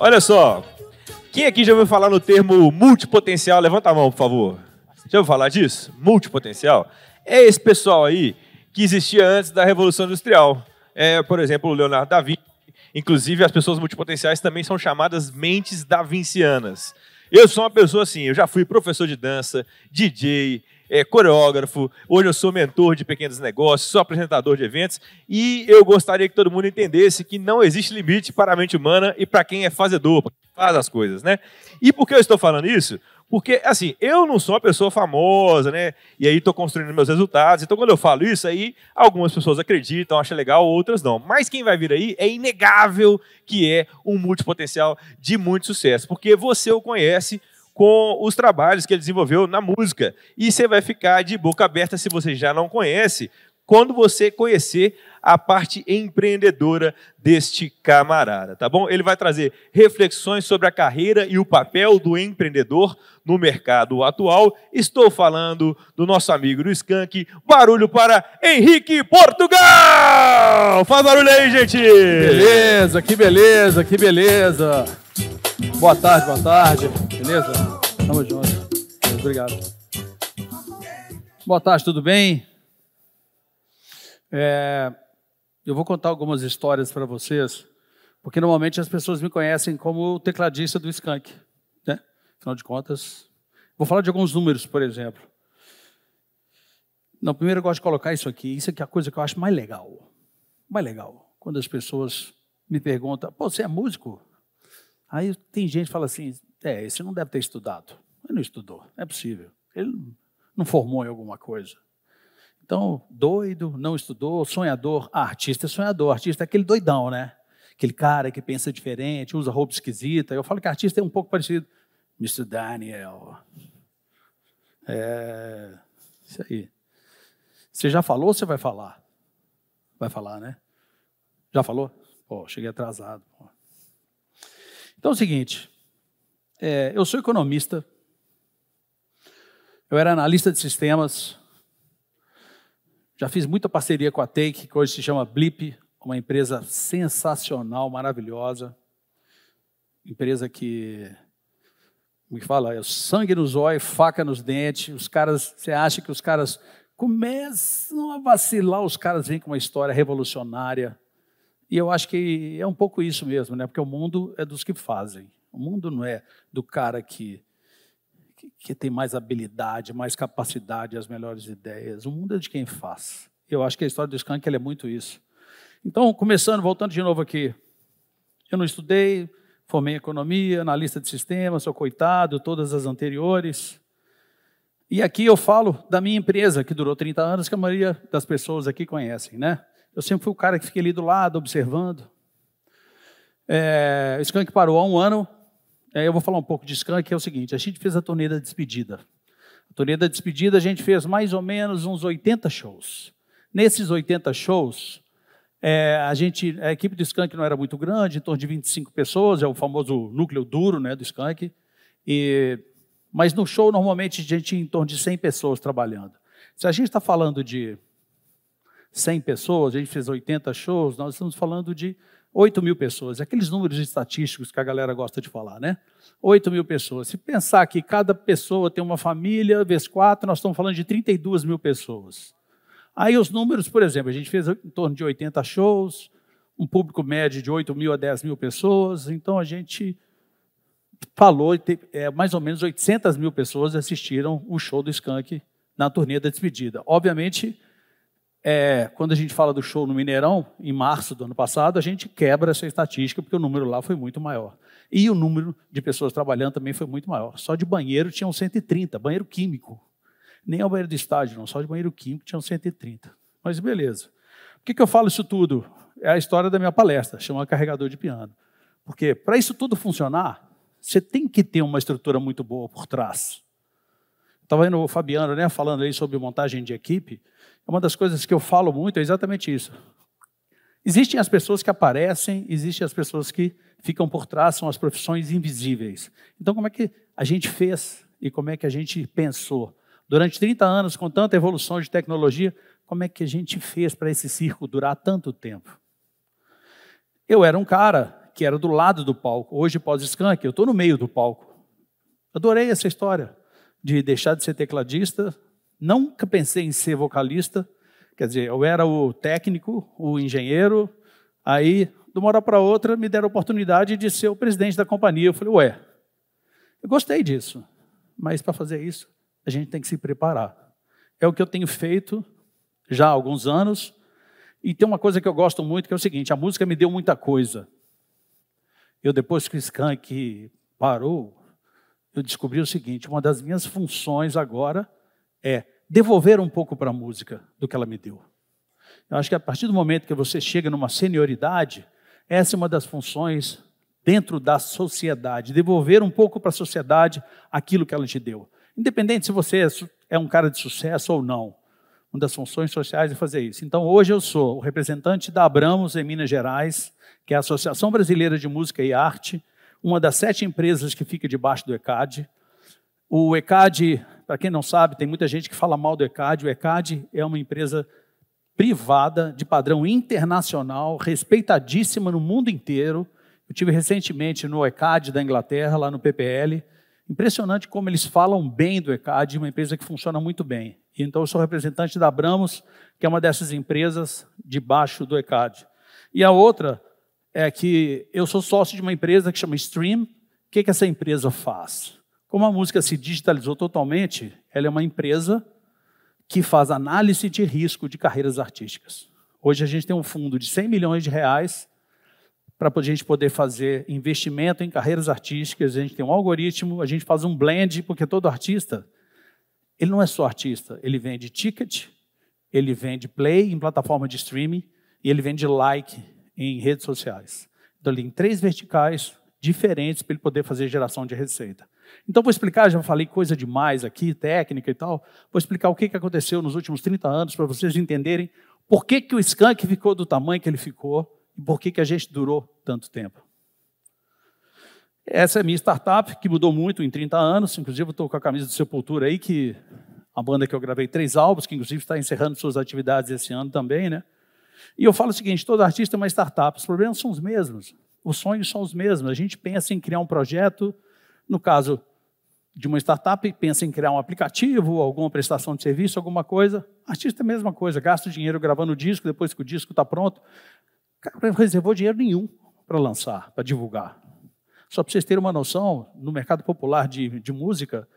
Olha só, quem aqui já ouviu falar no termo multipotencial? Levanta a mão, por favor. Já ouviu falar disso? Multipotencial? É esse pessoal aí que existia antes da Revolução Industrial. Por exemplo, o Leonardo da Vinci. Inclusive, as pessoas multipotenciais também são chamadas mentes davincianas. Eu sou uma pessoa assim, eu já fui professor de dança, DJ, coreógrafo, hoje eu sou mentor de pequenos negócios, sou apresentador de eventos, e eu gostaria que todo mundo entendesse que não existe limite para a mente humana e para quem é fazedor, para quem faz as coisas, né? E por que eu estou falando isso? Porque, assim, eu não sou uma pessoa famosa, né? E aí estou construindo meus resultados. Então, quando eu falo isso, aí algumas pessoas acreditam, acham legal, outras não. Mas quem vai vir aí é inegável que é um multipotencial de muito sucesso. Porque você o conhece com os trabalhos que ele desenvolveu na música. E você vai ficar de boca aberta se você já não conhece, quando você conhecer a parte empreendedora deste camarada, tá bom? Ele vai trazer reflexões sobre a carreira e o papel do empreendedor no mercado atual. Estou falando do nosso amigo do Skank. Barulho para Henrique Portugal! Faz barulho aí, gente! Beleza, que beleza, que beleza. Boa tarde, beleza? Tamo junto. Obrigado. Boa tarde, tudo bem? Eu vou contar algumas histórias para vocês, porque normalmente as pessoas me conhecem como o tecladista do Skank, né? Afinal de contas, vou falar de alguns números, por exemplo. Não, primeiro eu gosto de colocar isso aqui é a coisa que eu acho mais legal. Mais legal, quando as pessoas me perguntam, pô, você é músico? Aí tem gente que fala assim, esse não deve ter estudado. Ele não estudou, não é possível. Ele não formou em alguma coisa. Então, doido, não estudou, sonhador. Artista é sonhador, artista é aquele doidão, né? Aquele cara que pensa diferente, usa roupa esquisita. Eu falo que artista é um pouco parecido. Mr. Daniel. Isso aí. Você já falou ou você vai falar? Vai falar, né? Já falou? Pô, cheguei atrasado. Pô. Então é o seguinte, eu sou economista, eu era analista de sistemas, já fiz muita parceria com a Take, que hoje se chama Blip, uma empresa sensacional, maravilhosa. Empresa que, como que fala, é sangue nos olhos, faca nos dentes. Os caras, você acha que os caras começam a vacilar, os caras vêm com uma história revolucionária. E eu acho que é um pouco isso mesmo, né? Porque o mundo é dos que fazem. O mundo não é do cara que tem mais habilidade, mais capacidade, as melhores ideias. O mundo é de quem faz. Eu acho que a história do Skank é muito isso. Então, voltando de novo aqui. Eu não estudei, formei em economia, analista de sistemas, sou coitado, todas as anteriores. E aqui eu falo da minha empresa, que durou 30 anos, que a maioria das pessoas aqui conhecem, né? Eu sempre fui o cara que fiquei ali do lado, observando. O Skank parou há um ano. Eu vou falar um pouco de Skank, que é o seguinte, a gente fez a turnê da despedida. A turnê da despedida a gente fez mais ou menos uns 80 shows. Nesses 80 shows, a equipe do Skank não era muito grande, em torno de 25 pessoas, é o famoso núcleo duro, né, do Skank. Mas no show, normalmente, a gente tinha em torno de 100 pessoas trabalhando. Se a gente está falando de 100 pessoas, a gente fez 80 shows, nós estamos falando de 8.000 pessoas, aqueles números estatísticos que a galera gosta de falar, né? 8.000 pessoas. Se pensar que cada pessoa tem uma família, vezes 4, nós estamos falando de 32.000 pessoas. Aí os números, por exemplo, a gente fez em torno de 80 shows, um público médio de 8.000 a 10.000 pessoas, então a gente falou, mais ou menos 800.000 pessoas assistiram o show do Skank na turnê da despedida. Obviamente, quando a gente fala do show no Mineirão, em março do ano passado, a gente quebra essa estatística, porque o número lá foi muito maior. E o número de pessoas trabalhando também foi muito maior. Só de banheiro tinham 130, banheiro químico. Nem é o banheiro de estádio, não, só de banheiro químico tinham 130. Mas beleza. Por que eu falo isso tudo? É a história da minha palestra, chama Carregador de Piano. Porque para isso tudo funcionar, você tem que ter uma estrutura muito boa por trás. Estava vendo o Fabiano, né, falando aí sobre montagem de equipe. Uma das coisas que eu falo muito é exatamente isso. Existem as pessoas que aparecem, existem as pessoas que ficam por trás, são as profissões invisíveis. Então, como é que a gente fez e como é que a gente pensou? Durante 30 anos, com tanta evolução de tecnologia, como é que a gente fez para esse circo durar tanto tempo? Eu era um cara que era do lado do palco. Hoje, pós-Skank, eu estou no meio do palco. Adorei essa história de deixar de ser tecladista. Nunca pensei em ser vocalista. Quer dizer, eu era o técnico, o engenheiro. Aí, de uma hora para outra, me deram a oportunidade de ser o presidente da companhia. Eu falei, ué, eu gostei disso. Mas para fazer isso, a gente tem que se preparar. É o que eu tenho feito já há alguns anos. E tem uma coisa que eu gosto muito, que é o seguinte, a música me deu muita coisa. Eu, depois que o Skank parou, eu descobri o seguinte, uma das minhas funções agora é devolver um pouco para a música do que ela me deu. Eu acho que a partir do momento que você chega numa senioridade, essa é uma das funções dentro da sociedade, devolver um pouco para a sociedade aquilo que ela te deu. Independente se você é um cara de sucesso ou não, uma das funções sociais é fazer isso. Então, hoje eu sou o representante da Abramos, em Minas Gerais, que é a Associação Brasileira de Música e Arte, uma das 7 empresas que fica debaixo do ECAD. O ECAD, para quem não sabe, tem muita gente que fala mal do ECAD. O ECAD é uma empresa privada, de padrão internacional, respeitadíssima no mundo inteiro. Eu estive recentemente no ECAD da Inglaterra, lá no PPL. Impressionante como eles falam bem do ECAD, uma empresa que funciona muito bem. Então, eu sou representante da Abramos, que é uma dessas empresas debaixo do ECAD. E a outra é que eu sou sócio de uma empresa que chama Stream. O que essa empresa faz? Como a música se digitalizou totalmente, ela é uma empresa que faz análise de risco de carreiras artísticas. Hoje a gente tem um fundo de 100 milhões de reais para a gente poder fazer investimento em carreiras artísticas. A gente tem um algoritmo, a gente faz um blend, porque todo artista, ele não é só artista, ele vende ticket, ele vende play em plataforma de streaming e ele vende like em redes sociais. Então, ele tem 3 verticais diferentes para ele poder fazer geração de receita. Então, vou explicar, já falei coisa demais aqui, técnica e tal, vou explicar o que aconteceu nos últimos 30 anos para vocês entenderem por que o Skank ficou do tamanho que ele ficou e por que a gente durou tanto tempo. Essa é a minha startup, que mudou muito em 30 anos, inclusive eu estou com a camisa do Sepultura aí, que a banda que eu gravei 3 álbuns, que inclusive está encerrando suas atividades esse ano também, né? E eu falo o seguinte, todo artista é uma startup, os problemas são os mesmos, os sonhos são os mesmos, a gente pensa em criar um projeto, no caso de uma startup, pensa em criar um aplicativo, alguma prestação de serviço, alguma coisa, artista é a mesma coisa, gasta dinheiro gravando o disco, depois que o disco está pronto, o cara não reservou dinheiro nenhum para lançar, para divulgar. Só para vocês terem uma noção, no mercado popular de música,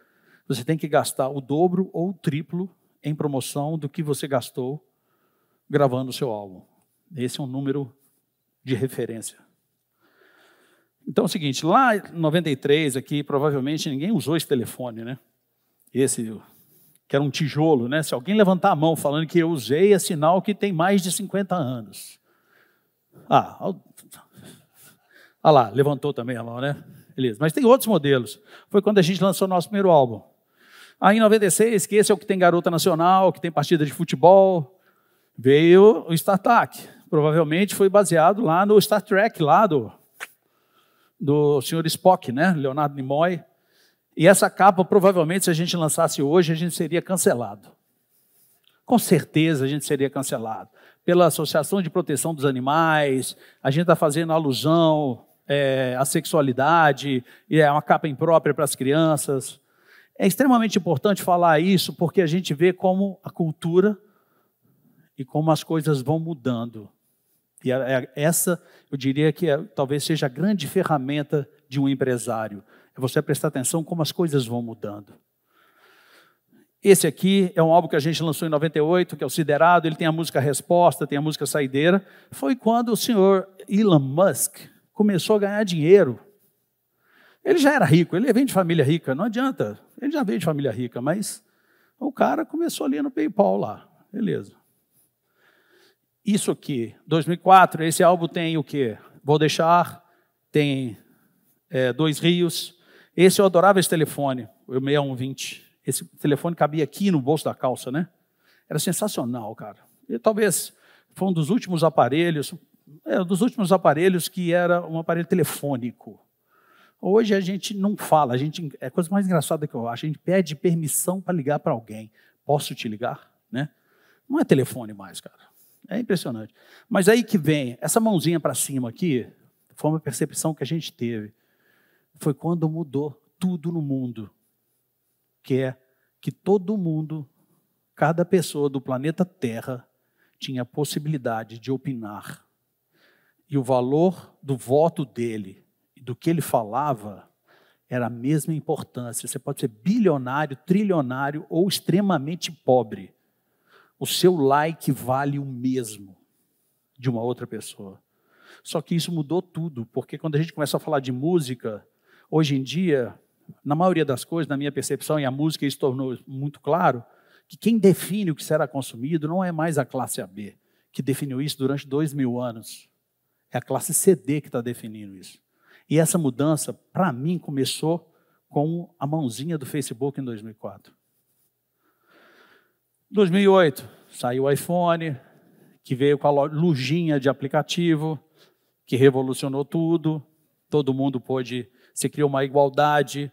você tem que gastar o dobro ou o triplo em promoção do que você gastou gravando o seu álbum. Esse é um número de referência. Então é o seguinte, lá em 93, aqui, provavelmente ninguém usou esse telefone, né? Esse, que era um tijolo, né? Se alguém levantar a mão falando que eu usei, é sinal que tem mais de 50 anos. Olha lá, levantou também a mão, né? Beleza. Mas tem outros modelos. Foi quando a gente lançou o nosso primeiro álbum. Aí em 96, que esse é o que tem Garota Nacional, que tem partida de futebol, veio o StarTAC. Provavelmente foi baseado lá no Star Trek, lá do Sr. Spock, né? Leonardo Nimoy. E essa capa, provavelmente, se a gente lançasse hoje, a gente seria cancelado. Com certeza a gente seria cancelado. Pela Associação de Proteção dos Animais, a gente está fazendo alusão à sexualidade, e é uma capa imprópria para as crianças. É extremamente importante falar isso, porque a gente vê como a cultura e como as coisas vão mudando. E essa, eu diria que talvez seja a grande ferramenta de um empresário. É você prestar atenção como as coisas vão mudando. Esse aqui é um álbum que a gente lançou em 98, que é o Siderado. Ele tem a música Resposta, tem a música Saideira. Foi quando o senhor Elon Musk começou a ganhar dinheiro. Ele já era rico, ele vem de família rica, não adianta. Ele já veio de família rica, mas o cara começou ali no PayPal lá. Beleza. Isso aqui, 2004, esse álbum tem o quê? Vou Deixar, tem 2 Rios. Esse eu adorava esse telefone, o 6120. Esse telefone cabia aqui no bolso da calça, né? Era sensacional, cara. E talvez foi um dos últimos aparelhos, que era um aparelho telefônico. Hoje a gente não fala, é a coisa mais engraçada que eu acho, a gente pede permissão para ligar para alguém. Posso te ligar? Né? Não é telefone mais, cara. É impressionante. Mas aí que vem, essa mãozinha para cima aqui, foi uma percepção que a gente teve. Foi quando mudou tudo no mundo, que é que todo mundo, cada pessoa do planeta Terra, tinha a possibilidade de opinar. E o valor do voto dele e do que ele falava era a mesma importância. Você pode ser bilionário, trilionário ou extremamente pobre. O seu like vale o mesmo de uma outra pessoa. Só que isso mudou tudo, porque quando a gente começa a falar de música, hoje em dia, na maioria das coisas, na minha percepção, e a música isso tornou muito claro, que quem define o que será consumido não é mais a classe AB, que definiu isso durante 2000 anos. É a classe CD que está definindo isso. E essa mudança, para mim, começou com a mãozinha do Facebook em 2004. Em 2008, saiu o iPhone, que veio com a lujinha de aplicativo, que revolucionou tudo. Todo mundo pôde, se criou uma igualdade,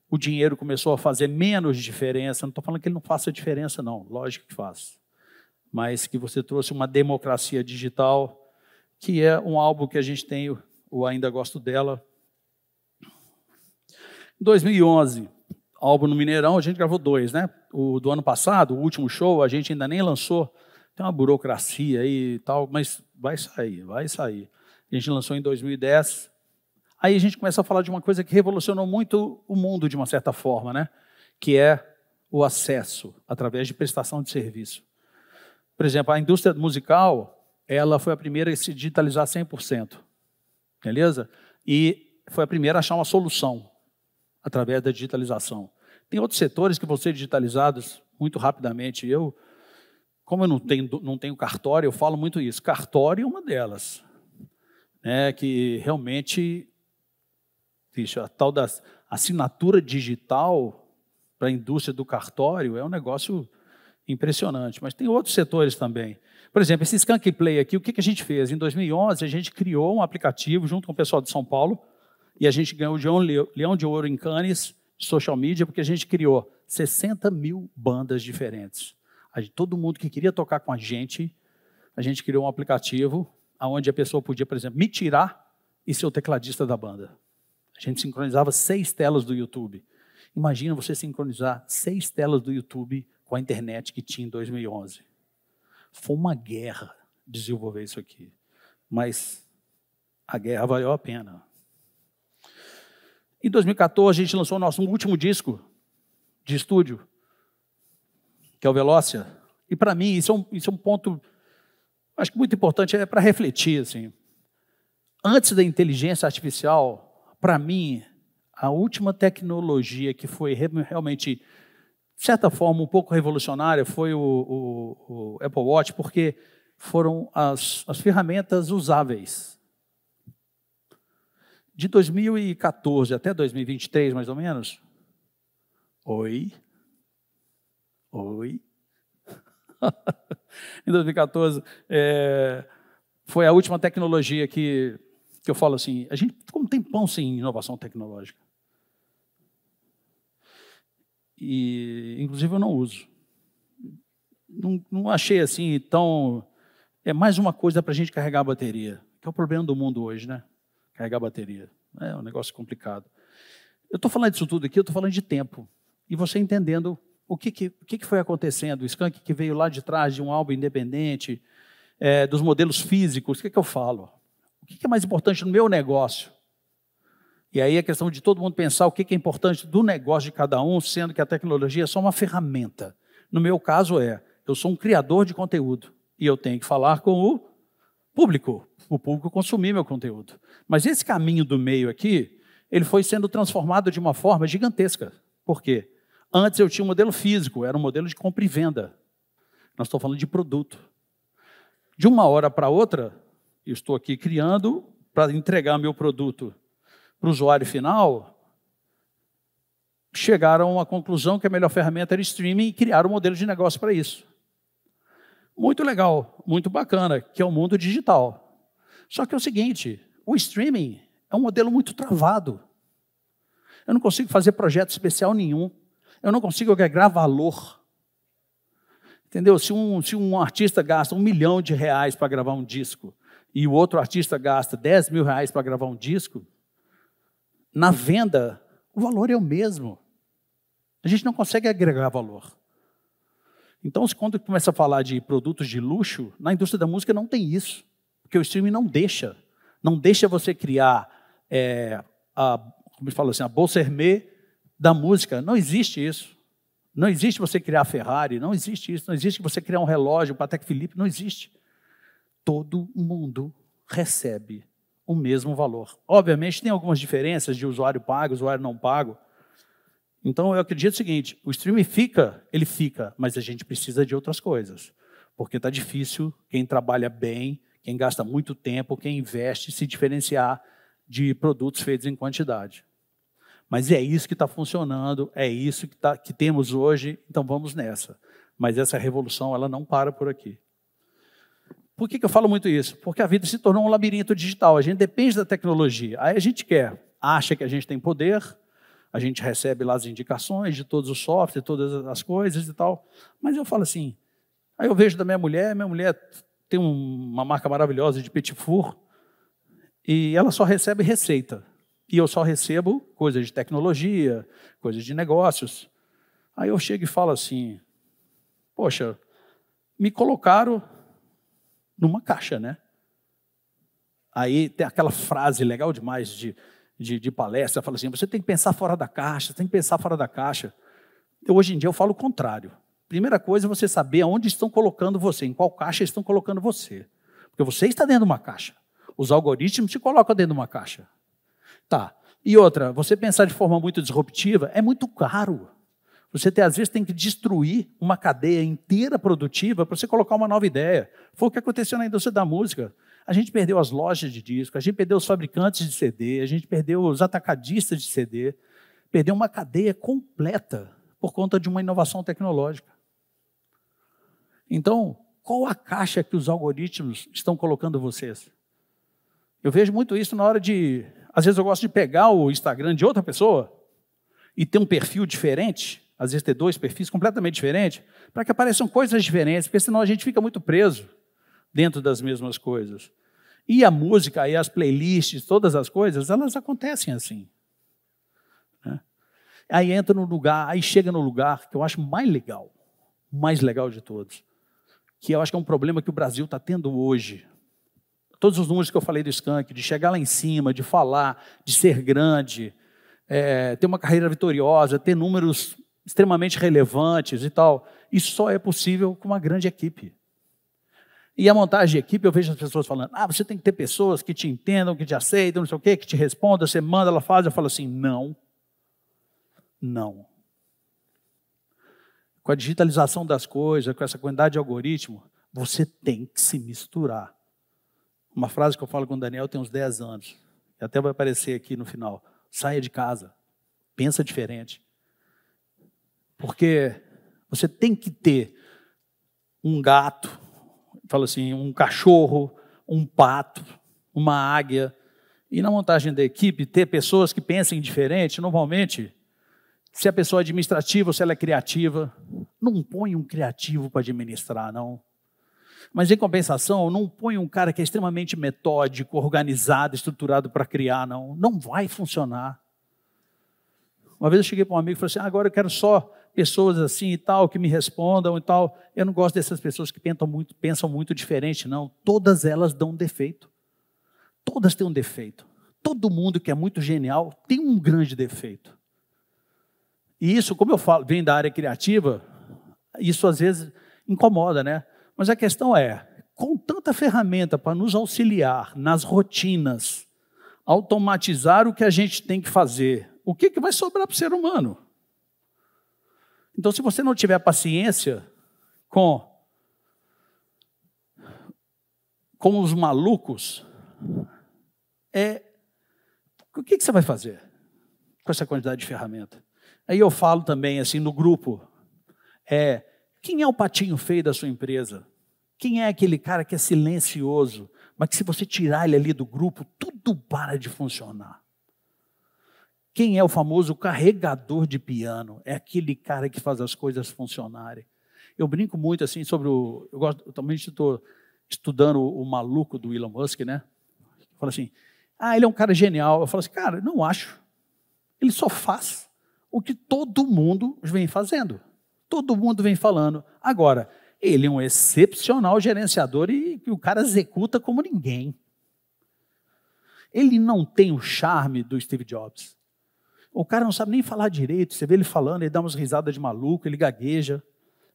o dinheiro começou a fazer menos diferença. Não estou falando que ele não faça diferença, não, lógico que faz. Mas que você trouxe uma democracia digital, que é um álbum que a gente tem, o Ainda Gosto Dela. Em 2011, álbum no Mineirão, a gente gravou 2, né? O do ano passado, o último show, a gente ainda nem lançou. Tem uma burocracia aí e tal, mas vai sair, vai sair. A gente lançou em 2010. Aí a gente começa a falar de uma coisa que revolucionou muito o mundo, de uma certa forma, né? Que é o acesso através de prestação de serviço. Por exemplo, a indústria musical, ela foi a primeira a se digitalizar 100%, beleza? E foi a primeira a achar uma solução através da digitalização. Tem outros setores que vão ser digitalizados muito rapidamente. Como eu não tenho cartório, eu falo muito isso. Cartório é uma delas, né? Que realmente, a tal da assinatura digital para a indústria do cartório é um negócio impressionante. Mas tem outros setores também. Por exemplo, esse Skank Play aqui, o que a gente fez? Em 2011, a gente criou um aplicativo junto com o pessoal de São Paulo e a gente ganhou o Leão de Ouro em Cannes, de social media, porque a gente criou 60 mil bandas diferentes. Todo mundo que queria tocar com a gente criou um aplicativo onde a pessoa podia, por exemplo, me tirar e ser o tecladista da banda. A gente sincronizava 6 telas do YouTube. Imagina você sincronizar 6 telas do YouTube com a internet que tinha em 2011. Foi uma guerra desenvolver isso aqui. Mas a guerra valeu a pena. Em 2014, a gente lançou o nosso último disco de estúdio, que é o Velócia. E para mim, isso é um ponto, acho que muito importante, é para refletir. Assim. Antes da inteligência artificial, para mim, a última tecnologia que foi realmente, de certa forma, um pouco revolucionária foi o Apple Watch, porque foram as ferramentas usáveis. De 2014 até 2023, mais ou menos. Oi. Em 2014, foi a última tecnologia que eu falo assim, a gente ficou um tempão sem inovação tecnológica. E, inclusive, eu não uso. Não achei assim tão... É mais uma coisa para a gente carregar a bateria, que é o problema do mundo hoje, né? Carregar a bateria. É um negócio complicado. Eu estou falando disso tudo aqui, eu estou falando de tempo. E você entendendo o que foi acontecendo. O Skank que veio lá de trás de um álbum independente, dos modelos físicos, o que eu falo? O que é mais importante no meu negócio? E aí a questão de todo mundo pensar o que é importante do negócio de cada um, sendo que a tecnologia é só uma ferramenta. No meu caso eu sou um criador de conteúdo e eu tenho que falar com o público consumir meu conteúdo. Mas esse caminho do meio aqui, ele foi sendo transformado de uma forma gigantesca. Por quê? Antes eu tinha um modelo físico, era um modelo de compra e venda. Nós estamos falando de produto. De uma hora para outra, eu estou aqui criando para entregar meu produto para o usuário final, chegaram à conclusão que a melhor ferramenta era streaming e criaram um modelo de negócio para isso. Muito legal, muito bacana, que é o mundo digital. Só que é o seguinte, o streaming é um modelo muito travado. Eu não consigo fazer projeto especial nenhum. Eu não consigo agregar valor. Entendeu? Se um artista gasta R$1 milhão para gravar um disco, e o outro artista gasta R$10.000 para gravar um disco, na venda, o valor é o mesmo. A gente não consegue agregar valor. Então, quando começa a falar de produtos de luxo, na indústria da música não tem isso. Porque o streaming não deixa. Não deixa você criar, como eu falo assim, a bolsa Hermès da música. Não existe isso. Não existe você criar a Ferrari, não existe isso. Não existe você criar um relógio, um Patek Philippe, não existe. Todo mundo recebe o mesmo valor. Obviamente, tem algumas diferenças de usuário pago, usuário não pago. Então, eu acredito o seguinte, o streaming ele fica, mas a gente precisa de outras coisas. Porque está difícil quem trabalha bem, quem gasta muito tempo, quem investe, se diferenciar de produtos feitos em quantidade. Mas é isso que está funcionando, é isso que temos hoje, então vamos nessa. Mas essa revolução, ela não para por aqui. Por que eu falo muito isso? Porque a vida se tornou um labirinto digital, a gente depende da tecnologia. Aí a gente acha que a gente tem poder, a gente recebe lá as indicações de todos os softwares, todas as coisas e tal. Mas eu falo assim, aí eu vejo da minha mulher tem uma marca maravilhosa de Petit Four, e ela só recebe receita. E eu só recebo coisas de tecnologia, coisas de negócios. Aí eu chego e falo assim, poxa, me colocaram numa caixa, né? Aí tem aquela frase legal demais de palestra, fala assim, você tem que pensar fora da caixa, você tem que pensar fora da caixa. Hoje em dia eu falo o contrário. Primeira coisa é você saber aonde estão colocando você, em qual caixa estão colocando você. Porque você está dentro de uma caixa. Os algoritmos te colocam dentro de uma caixa. Tá. E outra, você pensar de forma muito disruptiva é muito caro. Você às vezes tem que destruir uma cadeia inteira produtiva para você colocar uma nova ideia. Foi o que aconteceu na indústria da música. A gente perdeu as lojas de disco, a gente perdeu os fabricantes de CD, a gente perdeu os atacadistas de CD, perdeu uma cadeia completa por conta de uma inovação tecnológica. Então, qual a caixa que os algoritmos estão colocando vocês? Eu vejo muito isso na hora de... Às vezes eu gosto de pegar o Instagram de outra pessoa e ter um perfil diferente, às vezes ter 2 perfis completamente diferentes, para que apareçam coisas diferentes, porque senão a gente fica muito preso dentro das mesmas coisas. E a música, e as playlists, todas as coisas, elas acontecem assim. Né? Aí entra no lugar, aí chega no lugar que eu acho mais legal de todos, que eu acho que é um problema que o Brasil está tendo hoje. Todos os números que eu falei do Skank, de chegar lá em cima, de falar, de ser grande, ter uma carreira vitoriosa, ter números extremamente relevantes e tal, isso só é possível com uma grande equipe. E a montagem de equipe, eu vejo as pessoas falando, você tem que ter pessoas que te entendam, que te aceitam, não sei o quê, que te respondam, você manda, ela faz, eu falo assim, não. Com a digitalização das coisas, com essa quantidade de algoritmo, você tem que se misturar. Uma frase que eu falo com o Daniel tem uns 10 anos, e até vai aparecer aqui no final. Saia de casa, pensa diferente. Porque você tem que ter um gato, falo assim, um cachorro, um pato, uma águia. E na montagem da equipe, ter pessoas que pensem diferente, normalmente, se a pessoa é administrativa ou se ela é criativa, não põe um criativo para administrar, não. Mas, em compensação, não põe um cara que é extremamente metódico, organizado, estruturado para criar, não. Não vai funcionar. Uma vez eu cheguei para um amigo e falei assim, agora eu quero só pessoas assim e tal, que me respondam e tal. Eu não gosto dessas pessoas que pensam muito diferente, não. Todas elas dão um defeito. Todas têm um defeito. Todo mundo que é muito genial tem um grande defeito. E isso, como eu falo, vem da área criativa, isso às vezes incomoda, né? Mas a questão é, com tanta ferramenta para nos auxiliar nas rotinas, automatizar o que a gente tem que fazer, o que vai sobrar para o ser humano? Então, se você não tiver paciência com os malucos, o que você vai fazer com essa quantidade de ferramenta? Aí eu falo também, assim, no grupo, quem é o patinho feio da sua empresa? Quem é aquele cara que é silencioso, mas que se você tirar ele ali do grupo, tudo para de funcionar? Quem é o famoso carregador de piano? É aquele cara que faz as coisas funcionarem. Eu brinco muito assim sobre eu também estou estudando o maluco do Elon Musk, né? Fala assim, ele é um cara genial. Eu falo assim, cara, não acho. Ele só faz o que todo mundo vem fazendo. Todo mundo vem falando. Agora, ele é um excepcional gerenciador e o cara executa como ninguém. Ele não tem o charme do Steve Jobs. O cara não sabe nem falar direito. Você vê ele falando, ele dá umas risadas de maluco, ele gagueja.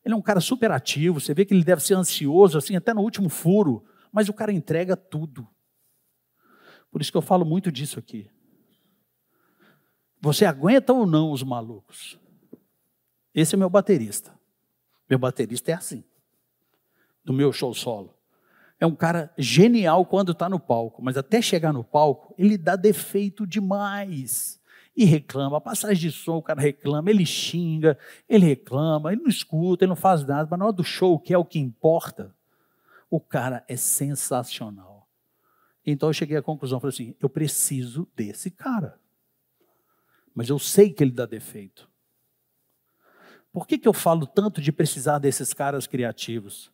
Ele é um cara super ativo. Você vê que ele deve ser ansioso, assim, até no último furo. Mas o cara entrega tudo. Por isso que eu falo muito disso aqui. Você aguenta ou não os malucos? Esse é meu baterista. Meu baterista é assim. Do meu show solo. É um cara genial quando está no palco, mas até chegar no palco, ele dá defeito demais. E reclama, a passagem de som, o cara reclama, ele xinga, ele reclama, ele não escuta, ele não faz nada, mas na hora do show, que é o que importa, o cara é sensacional. Então eu cheguei à conclusão, falei assim, eu preciso desse cara. Mas eu sei que ele dá defeito. Por que eu falo tanto de precisar desses caras criativos?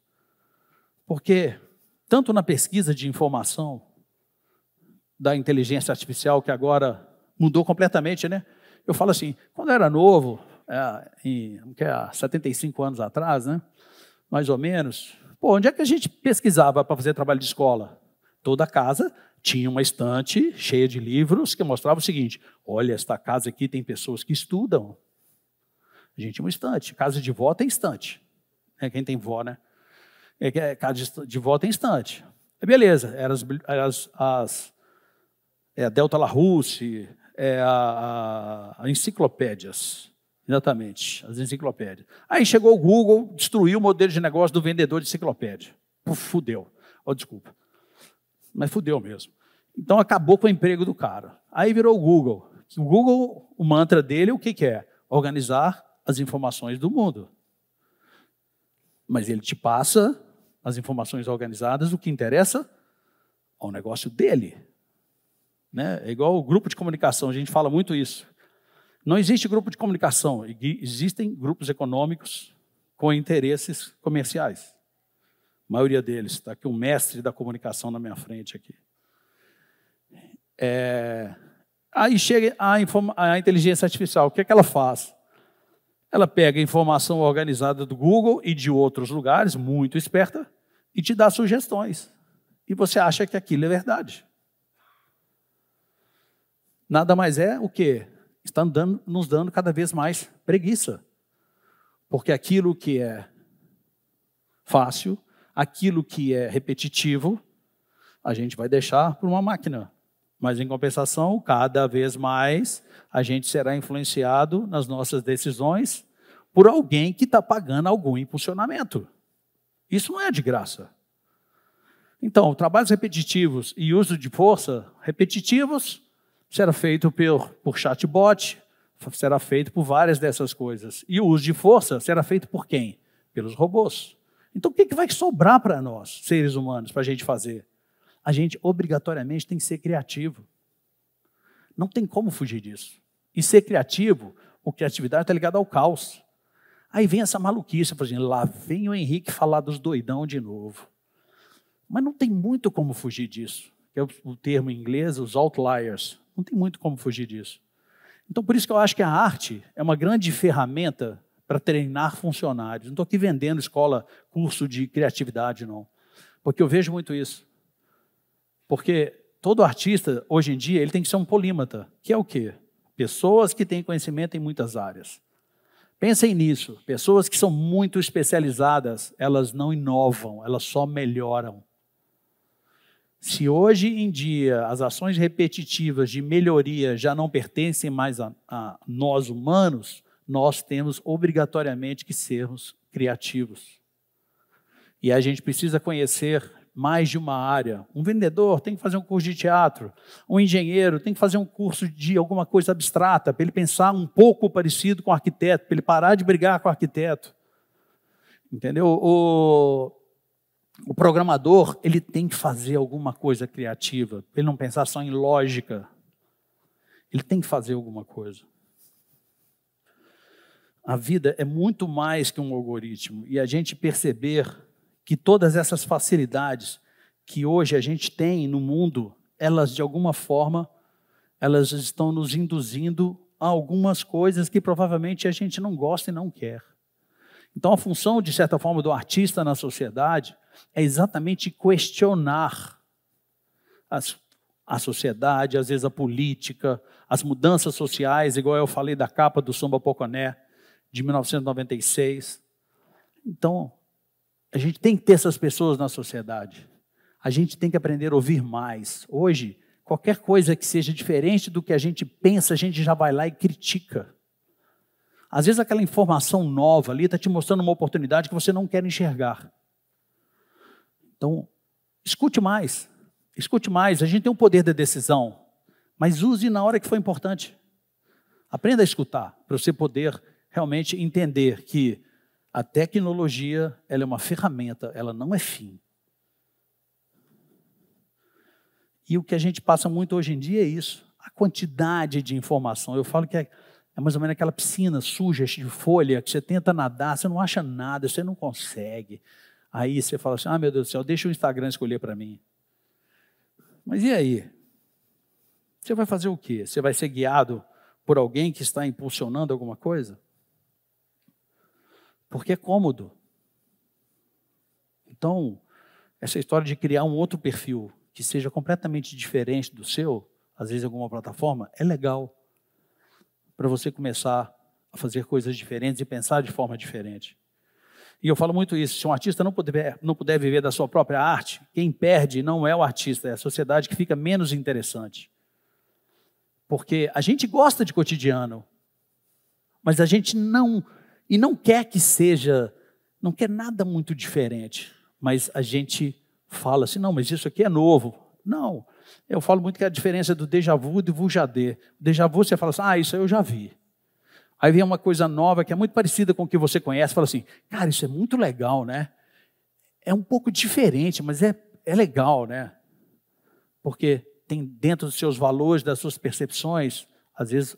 Porque, tanto na pesquisa de informação da inteligência artificial, que agora mudou completamente, né? Eu falo assim, quando eu era novo, há 75 anos atrás, né? Mais ou menos, onde é que a gente pesquisava para fazer trabalho de escola? Toda casa tinha uma estante cheia de livros que mostrava o seguinte, olha, esta casa aqui tem pessoas que estudam. A gente tinha uma estante, casa de vó tem estante. Quem tem vó, né? Casa de vó tem estante. Beleza, eram a Delta LaRousse, a enciclopédias. Exatamente, as enciclopédias. Aí chegou o Google, destruiu o modelo de negócio do vendedor de enciclopédia. Fudeu. Desculpa. Mas fudeu mesmo. Então acabou com o emprego do cara. Aí virou o Google. O Google, o mantra dele, o que é? Organizar as informações do mundo. Mas ele te passa as informações organizadas, o que interessa ao negócio dele. Né? É igual o grupo de comunicação, a gente fala muito isso. Não existe grupo de comunicação, existem grupos econômicos com interesses comerciais. A maioria deles. Está aqui um mestre da comunicação na minha frente aqui. Aí chega a inteligência artificial, o que é que ela faz? Ela pega a informação organizada do Google e de outros lugares, muito esperta, e te dá sugestões. E você acha que aquilo é verdade. Nada mais é o quê? Está nos dando cada vez mais preguiça. Porque aquilo que é fácil, aquilo que é repetitivo, a gente vai deixar para uma máquina. Mas, em compensação, cada vez mais a gente será influenciado nas nossas decisões por alguém que está pagando algum impulsionamento. Isso não é de graça. Então, trabalhos repetitivos e uso de força repetitivos será feito por chatbot, será feito por várias dessas coisas. E o uso de força será feito por quem? Pelos robôs. Então, o que vai sobrar para nós, seres humanos, para a gente fazer? A gente, obrigatoriamente, tem que ser criativo. Não tem como fugir disso. E ser criativo, ou criatividade, está ligado ao caos. Aí vem essa maluquice, por exemplo, lá vem o Henrique falar dos doidão de novo. Mas não tem muito como fugir disso. Que é o termo em inglês, os outliers. Não tem muito como fugir disso. Então, por isso que eu acho que a arte é uma grande ferramenta para treinar funcionários. Não estou aqui vendendo escola, curso de criatividade, não. Porque eu vejo muito isso. Porque todo artista, hoje em dia, ele tem que ser um polímata. Que é o quê? Pessoas que têm conhecimento em muitas áreas. Pensem nisso. Pessoas que são muito especializadas, elas não inovam, elas só melhoram. Se hoje em dia as ações repetitivas de melhoria já não pertencem mais a nós humanos, nós temos obrigatoriamente que sermos criativos. E a gente precisa conhecer mais de uma área. Um vendedor tem que fazer um curso de teatro. Um engenheiro tem que fazer um curso de alguma coisa abstrata, para ele pensar um pouco parecido com o arquiteto, para ele parar de brigar com o arquiteto. Entendeu? O programador, ele tem que fazer alguma coisa criativa, para ele não pensar só em lógica. Ele tem que fazer alguma coisa. A vida é muito mais que um algoritmo. E a gente perceber que todas essas facilidades que hoje a gente tem no mundo, elas de alguma forma, elas estão nos induzindo a algumas coisas que provavelmente a gente não gosta e não quer. Então a função, de certa forma, do artista na sociedade é exatamente questionar a sociedade, às vezes a política, as mudanças sociais, igual eu falei da capa do Samba Poconé, de 1996. Então, a gente tem que ter essas pessoas na sociedade. A gente tem que aprender a ouvir mais. Hoje, qualquer coisa que seja diferente do que a gente pensa, a gente já vai lá e critica. Às vezes aquela informação nova ali está te mostrando uma oportunidade que você não quer enxergar. Então, escute mais. Escute mais. A gente tem o poder da decisão, mas use na hora que for importante. Aprenda a escutar, para você poder realmente entender que a tecnologia, ela é uma ferramenta, ela não é fim. E o que a gente passa muito hoje em dia é isso, a quantidade de informação. Eu falo que é mais ou menos aquela piscina suja, de folha, que você tenta nadar, você não acha nada, você não consegue. Aí você fala assim, meu Deus do céu, deixa o Instagram escolher para mim. Mas e aí? Você vai fazer o quê? Você vai ser guiado por alguém que está impulsionando alguma coisa? Porque é cômodo. Então, essa história de criar um outro perfil que seja completamente diferente do seu, às vezes em alguma plataforma, é legal para você começar a fazer coisas diferentes e pensar de forma diferente. E eu falo muito isso, se um artista não puder viver da sua própria arte, quem perde não é o artista, é a sociedade que fica menos interessante. Porque a gente gosta de cotidiano, mas a gente não quer que seja, não quer nada muito diferente, mas a gente fala assim, não, mas isso aqui é novo. Não, eu falo muito que é a diferença do déjà vu e do vujadê. O déjà vu você fala assim, isso aí eu já vi. Aí vem uma coisa nova que é muito parecida com o que você conhece, fala assim, cara, isso é muito legal, né? É um pouco diferente, mas é legal, né? Porque tem dentro dos seus valores, das suas percepções, às vezes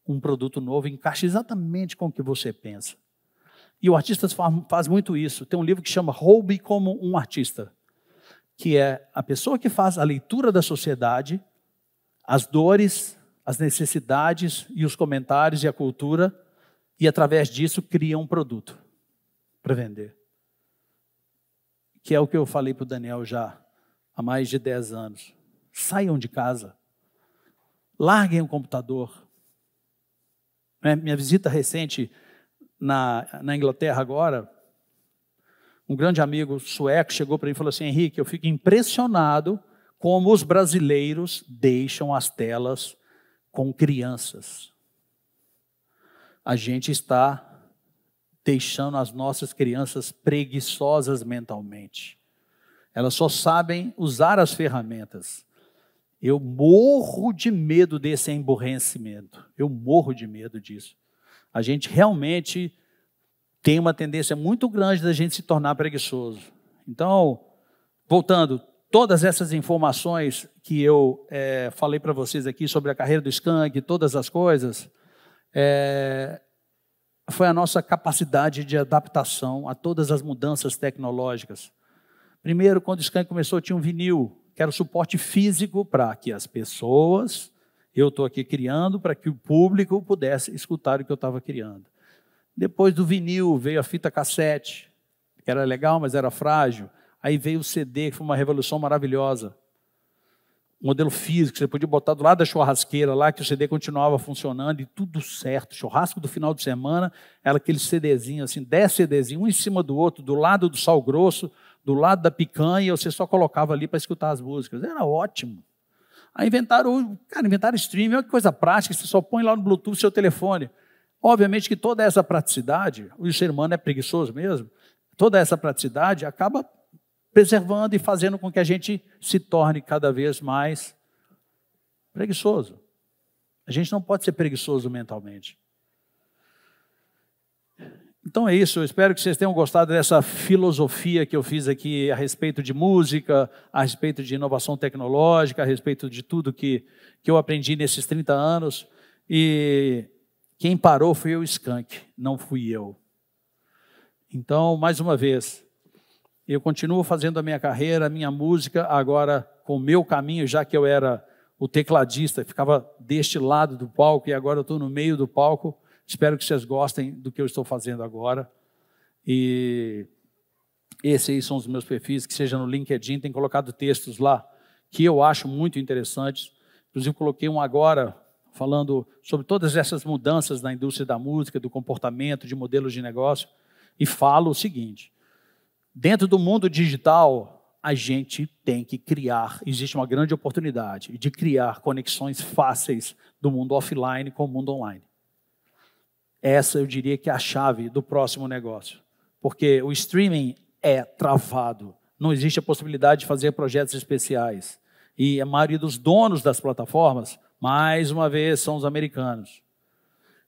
um produto novo encaixa exatamente com o que você pensa. E o artista faz muito isso. Tem um livro que chama Roube como um Artista, que é a pessoa que faz a leitura da sociedade, as dores, as necessidades e os comentários e a cultura, e através disso cria um produto para vender. Que é o que eu falei para o Daniel já há mais de 10 anos. Saiam de casa, larguem o computador. Minha visita recente na Inglaterra agora, um grande amigo sueco chegou para mim e falou assim, Henrique, eu fico impressionado como os brasileiros deixam as telas com crianças. A gente está deixando as nossas crianças preguiçosas mentalmente. Elas só sabem usar as ferramentas. Eu morro de medo desse emburrecimento. Eu morro de medo disso. A gente realmente tem uma tendência muito grande da gente se tornar preguiçoso. Então, voltando, todas essas informações que eu falei para vocês aqui sobre a carreira do Skank, todas as coisas, foi a nossa capacidade de adaptação a todas as mudanças tecnológicas. Primeiro, quando o Skank começou, tinha um vinil, que era o suporte físico para que as pessoas, eu estou aqui criando, para que o público pudesse escutar o que eu estava criando. Depois do vinil veio a fita cassete, que era legal, mas era frágil. Aí veio o CD, que foi uma revolução maravilhosa. Um modelo físico, você podia botar do lado da churrasqueira lá, que o CD continuava funcionando e tudo certo. Churrasco do final de semana, era aquele CDzinho, assim, 10 CDzinhos, um em cima do outro, do lado do sal grosso, do lado da picanha, e você só colocava ali para escutar as músicas. Era ótimo. Aí inventaram streaming, é uma coisa prática, você só põe lá no Bluetooth seu telefone. Obviamente que toda essa praticidade, o ser humano é preguiçoso mesmo, toda essa praticidade acaba preservando e fazendo com que a gente se torne cada vez mais preguiçoso. A gente não pode ser preguiçoso mentalmente. Então é isso, eu espero que vocês tenham gostado dessa filosofia que eu fiz aqui a respeito de música, a respeito de inovação tecnológica, a respeito de tudo que eu aprendi nesses 30 anos. E quem parou foi o Skank, não fui eu. Então, mais uma vez, Eu continuo fazendo a minha carreira, a minha música, agora com o meu caminho, já que eu era o tecladista, ficava deste lado do palco e agora eu estou no meio do palco. Espero que vocês gostem do que eu estou fazendo agora. E esses aí são os meus perfis, que seja no LinkedIn, tem colocado textos lá que eu acho muito interessantes. Inclusive, coloquei um agora falando sobre todas essas mudanças na indústria da música, do comportamento, de modelos de negócio, e falo o seguinte: dentro do mundo digital, a gente tem que criar, existe uma grande oportunidade de criar conexões fáceis do mundo offline com o mundo online. Essa, eu diria que é a chave do próximo negócio, porque o streaming é travado, não existe a possibilidade de fazer projetos especiais, e a maioria dos donos das plataformas, mais uma vez, são os americanos.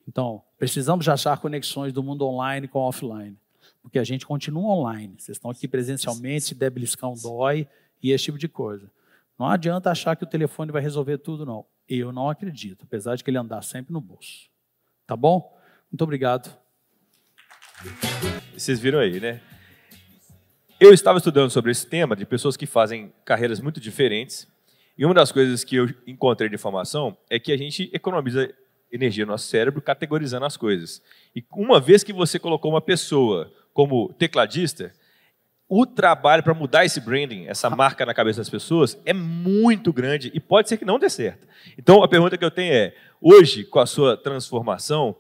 Então, precisamos de achar conexões do mundo online com o offline, porque a gente continua online. Vocês estão aqui presencialmente, se der beliscão dói, e esse tipo de coisa. Não adianta achar que o telefone vai resolver tudo, não. Eu não acredito, apesar de que ele andar sempre no bolso. Tá bom? Muito obrigado. Vocês viram aí, né? Eu estava estudando sobre esse tema de pessoas que fazem carreiras muito diferentes, e uma das coisas que eu encontrei de informação é que a gente economiza energia no nosso cérebro categorizando as coisas. E uma vez que você colocou uma pessoa como tecladista, o trabalho para mudar esse branding, essa marca na cabeça das pessoas, é muito grande e pode ser que não dê certo. Então, a pergunta que eu tenho é, hoje, com a sua transformação,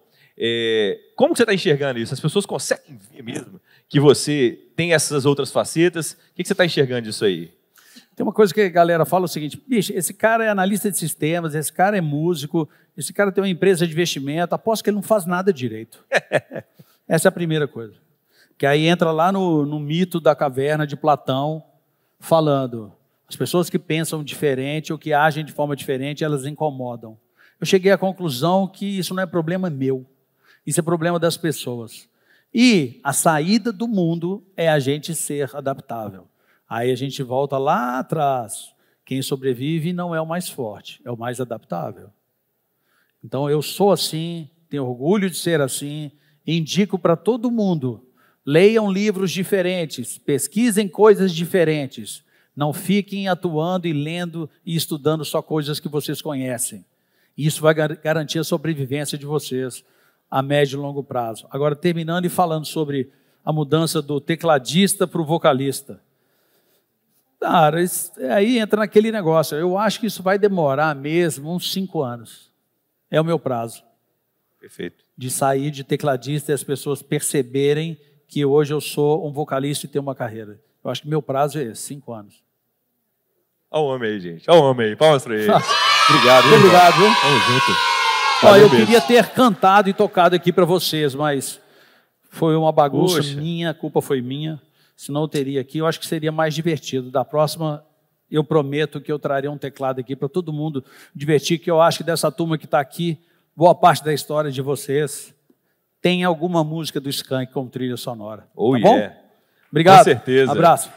como você está enxergando isso? As pessoas conseguem ver mesmo que você tem essas outras facetas? O que você está enxergando disso aí? Tem uma coisa que a galera fala o seguinte: bicho, esse cara é analista de sistemas, esse cara é músico, esse cara tem uma empresa de investimento, aposto que ele não faz nada direito. Essa é a primeira coisa. Que aí entra lá no mito da caverna de Platão, falando, as pessoas que pensam diferente ou que agem de forma diferente, elas incomodam. Eu cheguei à conclusão que isso não é problema meu, isso é problema das pessoas. E a saída do mundo é a gente ser adaptável. Aí a gente volta lá atrás. Quem sobrevive não é o mais forte, é o mais adaptável. Então eu sou assim, tenho orgulho de ser assim, indico para todo mundo: leiam livros diferentes, pesquisem coisas diferentes, não fiquem atuando e lendo e estudando só coisas que vocês conhecem. Isso vai garantir a sobrevivência de vocês a médio e longo prazo. Agora, terminando e falando sobre a mudança do tecladista para o vocalista. Cara, aí entra naquele negócio. Eu acho que isso vai demorar mesmo uns 5 anos. É o meu prazo. Perfeito. De sair de tecladista e as pessoas perceberem que hoje eu sou um vocalista e tenho uma carreira. Eu acho que meu prazo é esse, 5 anos. Olha o homem aí, gente. Olha o homem aí. Palmas para ele. Obrigado. Muito obrigado, viu? Tamo junto. Ó, eu queria ter cantado e tocado aqui para vocês, mas foi uma bagunça minha, a culpa foi minha. Senão eu teria aqui, eu acho que seria mais divertido. Da próxima, eu prometo que eu traria um teclado aqui para todo mundo divertir, que eu acho que dessa turma que está aqui, boa parte da história de vocês tem alguma música do Skank como trilha sonora. Oh, tá bom? Yeah. Obrigado. Com certeza. Abraço.